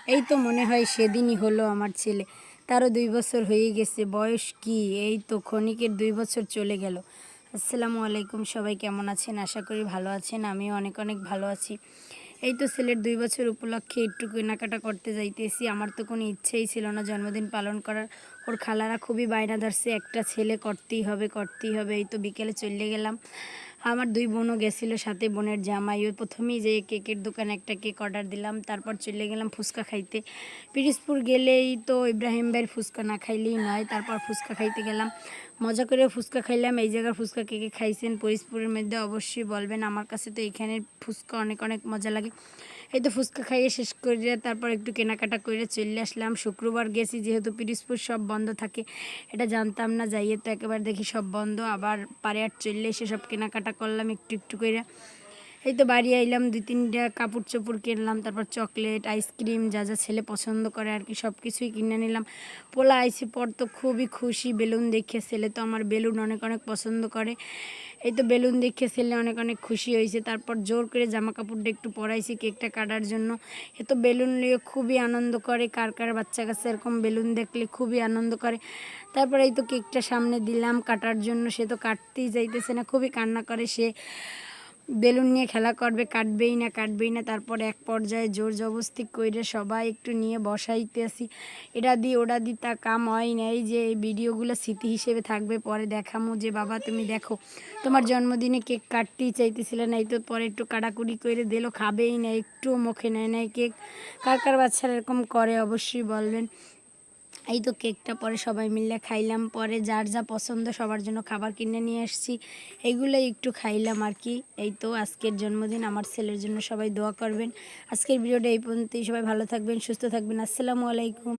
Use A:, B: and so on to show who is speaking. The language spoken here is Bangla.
A: এই তো মনে হয় সেদিনই হলো আমার ছেলে, তারও 2 বছর হয়ে গেছে। বয়স কি, এই তো ক্ষণিকের 2 বছর চলে গেল। আসসালামু আলাইকুম, সবাই কেমন আছেন? আশা করি ভালো আছেন। আমিও অনেক অনেক ভালো আছি। এই তো ছেলের 2 বছর উপলক্ষে একটু কেনাকাটা করতে যাইতেছি। আমার তো কোনো ইচ্ছেই ছিল না জন্মদিন পালন করার। ওর খালারা খুবই বায়না ধরছে, একটা ছেলে করতেই হবে করতেই হবে। এই তো বিকেলে চলে গেলাম। আমার 2 বোনও গেছিলো সাথে, বোনের জামাই। ওই প্রথমেই যে কেকের দোকানে একটা কেক অর্ডার দিলাম, তারপর চলে গেলাম ফুচকা খাইতে। পিরিজপুর গেলেই তো ইব্রাহিম ভাইয়ের ফুচকা না খাইলেই নয়। তারপর ফুচকা খাইতে গেলাম, মজা করে ফুচকা খাইলাম। এই জায়গার ফুচকা কে কে খাইছেন পিরিজপুরের মধ্যে অবশ্যই বলবেন। আমার কাছে তো এইখানের ফুচকা অনেক অনেক মজা লাগে। এই তো ফুচকা খাইয়ে শেষ করে তারপর একটু কেনাকাটা করে চলে আসলাম। শুক্রবার গেছি, যেহেতু পিরিজপুর সব বন্ধ থাকে, এটা জানতাম না। যাইয়ে তো একেবারে দেখি সব বন্ধ। আবার পারে আর চললে এসে সব কেনাকাটা করলাম একটু একটু করে। এই তো বাড়ি আইলাম, 2-3টা কাপড় চোপড় কিনলাম, তারপর চকলেট, আইসক্রিম, যা যা ছেলে পছন্দ করে আর কি সব কিছুই কিনে নিলাম। পোলা আইসি পর তো খুবই খুশি বেলুন দেখে। ছেলে তো আমার বেলুন অনেক অনেক পছন্দ করে। এই তো বেলুন দেখে ছেলে অনেক অনেক খুশি হয়েছে। তারপর জোর করে জামা কাপড়টা একটু পরাইছি কেকটা কাটার জন্য। এ তো বেলুন নিয়ে খুবই আনন্দ করে। কার কার বাচ্চা কাছে এরকম বেলুন দেখলে খুবই আনন্দ করে। তারপরে এই তো কেকটা সামনে দিলাম কাটার জন্য। সে তো কাটতেই যাইতেছে না, খুবই কান্না করে। সে বেলুন নিয়ে খেলা করবে, কাটবেই না কাটবেই না। তারপর এক পর্যায়ে জোর জবরদস্তি করে সবাই একটু নিয়ে বসাইতেছি। এটা দিই ওটা দিই, তা কাম হয় না। এই যে এই ভিডিওগুলো স্মৃতি হিসেবে থাকবে, পরে দেখামো যে বাবা তুমি দেখো তোমার জন্মদিনে কেক কাটতেই চাইতেছিলে না। এই তো পরে একটু কাটাকুটি করে দিল, খাবেই না, একটুও মুখে নেয় নাই কেক। কার কার বাচ্চারা এরকম করে অবশ্যই বলবেন। এই তো কেকটা পরে সবাই মিলে খাইলাম। পরে যার যা পছন্দ সবার জন্য খাবার কিনে নিয়ে আসছি, এগুলোই একটু খাইলাম আর কি। এই তো আজকের জন্মদিন আমার ছেলের জন্য, সবাই দোয়া করবেন। আজকের ভিডিওটা এই পর্যন্তই। সবাই ভালো থাকবেন, সুস্থ থাকবেন। আসসালামু আলাইকুম।